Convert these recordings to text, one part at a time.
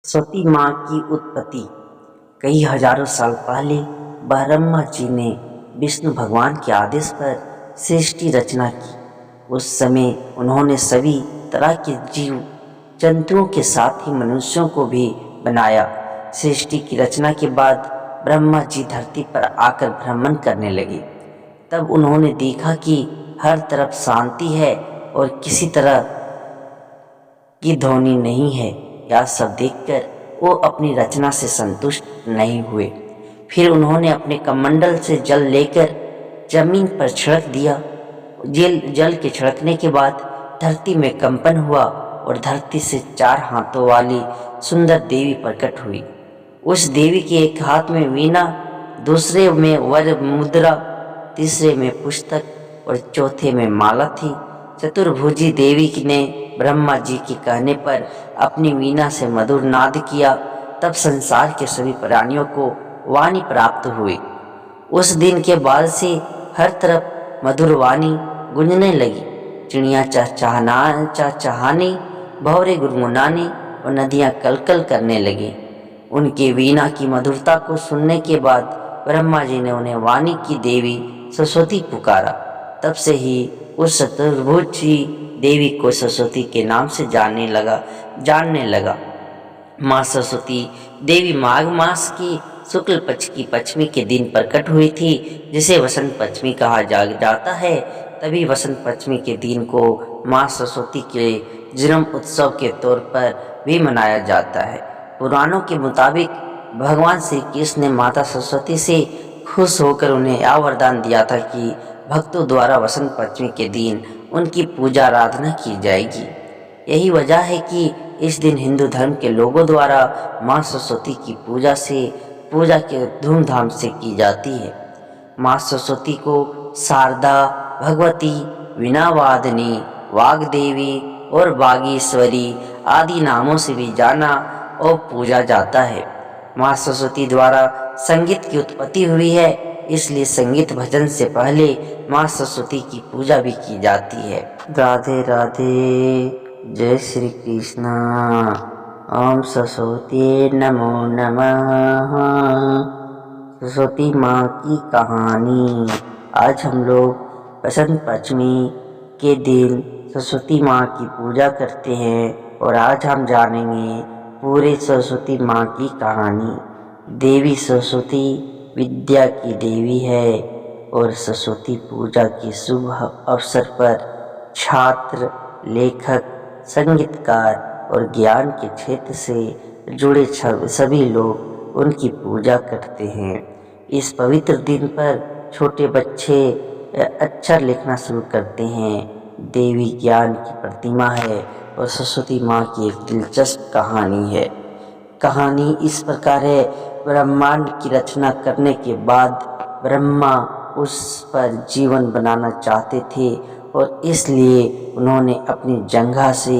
सरस्वती माँ की उत्पत्ति कई हजारों साल पहले ब्रह्मा जी ने विष्णु भगवान के आदेश पर सृष्टि रचना की। उस समय उन्होंने सभी तरह के जीव जंतुओं के साथ ही मनुष्यों को भी बनाया। सृष्टि की रचना के बाद ब्रह्मा जी धरती पर आकर भ्रमण करने लगे। तब उन्होंने देखा कि हर तरफ शांति है और किसी तरह की ध्वनि नहीं है। यह सब देखकर वो अपनी रचना से संतुष्ट नहीं हुए। फिर उन्होंने अपने कमंडल से जल लेकर जमीन पर छिड़क दिया। जल के छिड़कने के बाद धरती में कंपन हुआ और धरती से 4 हाथों वाली सुंदर देवी प्रकट हुई। उस देवी के एक हाथ में वीणा, दूसरे में वर मुद्रा, तीसरे में पुस्तक और चौथे में माला थी। चतुर्भुजी देवी ने ब्रह्मा जी के कहने पर अपनी वीणा से मधुर नाद किया। तब संसार के सभी प्राणियों को वाणी प्राप्त हुई। उस दिन के बाद से हर तरफ मधुर वाणी गूंजने लगी। चिड़िया चहचहाने, भंवरे गुनगुनाने और नदियां कलकल करने लगी। उनके वीणा की मधुरता को सुनने के बाद ब्रह्मा जी ने उन्हें वाणी की देवी सरस्वती पुकारा। तब से ही उस चतुर्भुजी देवी को सरस्वती के नाम से जानने लगा। माँ सरस्वती देवी माघ मास की शुक्ल पक्ष की पंचमी के दिन प्रकट हुई थी, जिसे वसंत पंचमी कहा जाता है। तभी वसंत पंचमी के दिन को माँ सरस्वती के जन्म उत्सव के तौर पर भी मनाया जाता है। पुराणों के मुताबिक भगवान श्री कृष्ण ने माता सरस्वती से खुश होकर उन्हें यह वरदान दिया था कि भक्तों द्वारा वसंत पंचमी के दिन उनकी पूजा आराधना की जाएगी। यही वजह है कि इस दिन हिंदू धर्म के लोगों द्वारा माँ सरस्वती की पूजा के धूमधाम से की जाती है। माँ सरस्वती को शारदा, भगवती, वीणावादिनी, वाग्देवी और वागीश्वरी आदि नामों से भी जाना और पूजा जाता है। माँ सरस्वती द्वारा संगीत की उत्पत्ति हुई है, इसलिए संगीत भजन से पहले माँ सरस्वती की पूजा भी की जाती है। राधे राधे, जय श्री कृष्ण। ओम सरस्वती नमो नमः। सरस्वती माँ की कहानी। आज हम लोग वसंत पंचमी के दिन सरस्वती माँ की पूजा करते हैं और आज हम जानेंगे पूरे सरस्वती माँ की कहानी। देवी सरस्वती विद्या की देवी है और सरस्वती पूजा के शुभ अवसर पर छात्र, लेखक, संगीतकार और ज्ञान के क्षेत्र से जुड़े सभी लोग उनकी पूजा करते हैं। इस पवित्र दिन पर छोटे बच्चे अक्षर लिखना शुरू करते हैं। देवी ज्ञान की प्रतिमा है और सरस्वती माँ की एक दिलचस्प कहानी है। कहानी इस प्रकार है, ब्रह्मांड की रचना करने के बाद ब्रह्मा उस पर जीवन बनाना चाहते थे और इसलिए उन्होंने अपनी जंघा से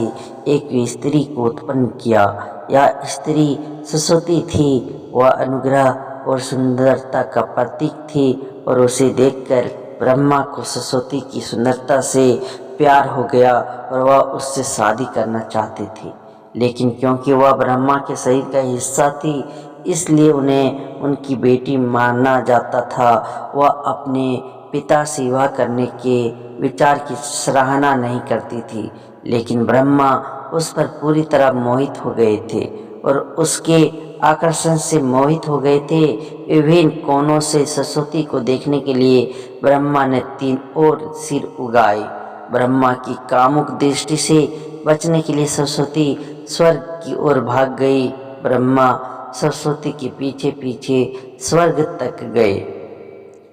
एक स्त्री को उत्पन्न किया। यह स्त्री सरस्वती थी। वह अनुग्रह और सुंदरता का प्रतीक थी और उसे देखकर ब्रह्मा को सरस्वती की सुंदरता से प्यार हो गया और वह उससे शादी करना चाहते थे। लेकिन क्योंकि वह ब्रह्मा के शरीर का हिस्सा थी, इसलिए उन्हें उनकी बेटी माना जाता था। वह अपने पिता से विवाह करने के विचार की सराहना नहीं करती थी, लेकिन ब्रह्मा उस पर पूरी तरह मोहित हो गए थे और उसके आकर्षण से मोहित हो गए थे। विभिन्न कोनों से सरस्वती को देखने के लिए ब्रह्मा ने 3 और सिर उगाए। ब्रह्मा की कामुक दृष्टि से बचने के लिए सरस्वती स्वर्ग की ओर भाग गई। ब्रह्मा सरस्वती के पीछे पीछे स्वर्ग तक गए,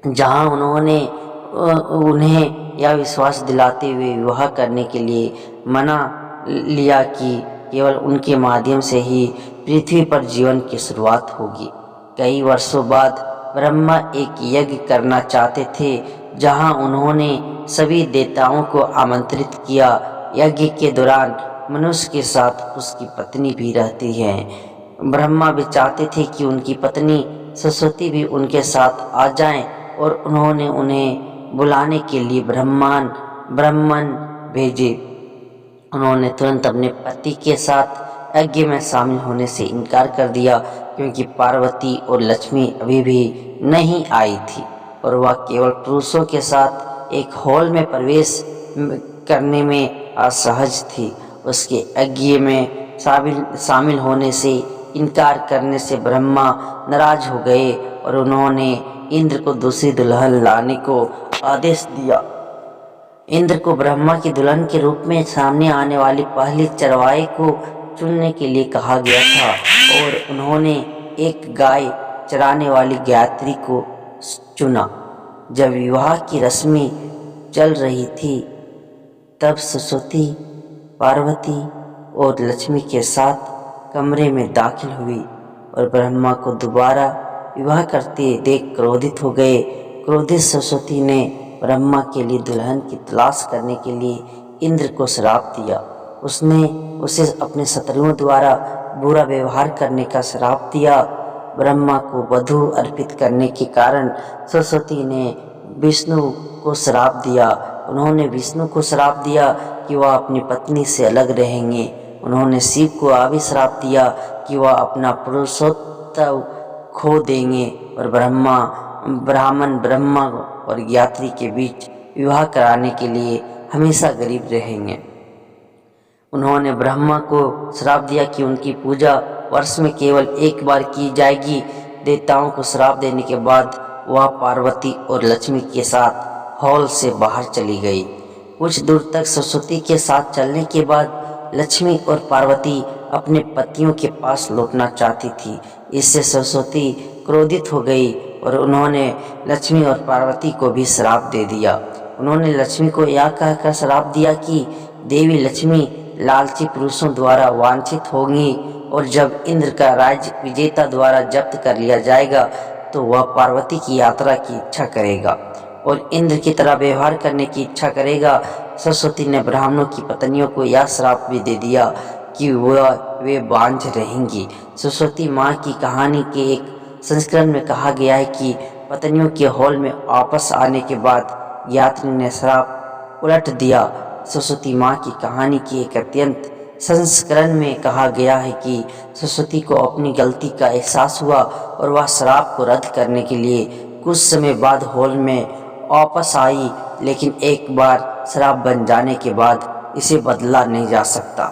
जहां उन्हें यह विश्वास दिलाते हुए विवाह करने के लिए मना लिया कि केवल उनके माध्यम से ही पृथ्वी पर जीवन की शुरुआत होगी। कई वर्षों बाद ब्रह्मा एक यज्ञ करना चाहते थे, जहां उन्होंने सभी देवताओं को आमंत्रित किया। यज्ञ के दौरान मनुष्य के साथ उसकी पत्नी भी रहती है। ब्रह्मा भी चाहते थे कि उनकी पत्नी सरस्वती भी उनके साथ आ जाएं और उन्होंने उन्हें बुलाने के लिए ब्राह्मण भेजे। उन्होंने तुरंत अपने पति के साथ यज्ञ में शामिल होने से इनकार कर दिया, क्योंकि पार्वती और लक्ष्मी अभी भी नहीं आई थी और वह केवल पुरुषों के साथ एक हॉल में प्रवेश करने में असहज थी। उसके यज्ञ में शामिल होने से इनकार करने से ब्रह्मा नाराज हो गए और उन्होंने इंद्र को दूसरी दुल्हन लाने को आदेश दिया। इंद्र को ब्रह्मा की दुल्हन के रूप में सामने आने वाली पहली चरवाहे को चुनने के लिए कहा गया था और उन्होंने एक गाय चराने वाली गायत्री को चुना। जब विवाह की रस्में चल रही थी तब सरस्वती पार्वती और लक्ष्मी के साथ कमरे में दाखिल हुई और ब्रह्मा को दोबारा विवाह करते देख क्रोधित हो गए। क्रोधित सरस्वती ने ब्रह्मा के लिए दुल्हन की तलाश करने के लिए इंद्र को श्राप दिया। उसने उसे अपने शत्रुओं द्वारा बुरा व्यवहार करने का श्राप दिया। ब्रह्मा को वधू अर्पित करने के कारण सरस्वती ने विष्णु को श्राप दिया। उन्होंने विष्णु को श्राप दिया कि वह अपनी पत्नी से अलग रहेंगे। उन्होंने शिव को अभिश्राप दिया कि वह अपना पुरुषोत्तम खो देंगे और ब्राह्मण ब्रह्मा और गायत्री के बीच विवाह कराने के लिए हमेशा गरीब रहेंगे। उन्होंने ब्रह्मा को श्राप दिया कि उनकी पूजा वर्ष में केवल एक बार की जाएगी। देवताओं को श्राप देने के बाद वह पार्वती और लक्ष्मी के साथ हॉल से बाहर चली गई। कुछ दूर तक सरस्वती के साथ चलने के बाद लक्ष्मी और पार्वती अपने पतियों के पास लौटना चाहती थी। इससे सरस्वती क्रोधित हो गई और उन्होंने लक्ष्मी और पार्वती को भी श्राप दे दिया। उन्होंने लक्ष्मी को यह कहकर श्राप दिया कि देवी लक्ष्मी लालची पुरुषों द्वारा वांछित होंगी और जब इंद्र का राज्य विजेता द्वारा जब्त कर लिया जाएगा तो वह पार्वती की यात्रा की इच्छा करेगा और इंद्र की तरह व्यवहार करने की इच्छा करेगा। सरस्वती ने ब्राह्मणों की पत्नियों को यह श्राप भी दे दिया कि वे बांझ रहेंगी। सरस्वती माँ की कहानी के एक संस्करण में कहा गया है कि पत्नियों के हॉल में वापस आने के बाद यात्री ने श्राप उलट दिया। सरस्वती माँ की कहानी के एक अत्यंत संस्करण में कहा गया है कि सरस्वती को अपनी गलती का एहसास हुआ और वह श्राप को रद्द करने के लिए कुछ समय बाद हॉल में वापस आई, लेकिन एक बार श्राप बन जाने के बाद इसे बदला नहीं जा सकता।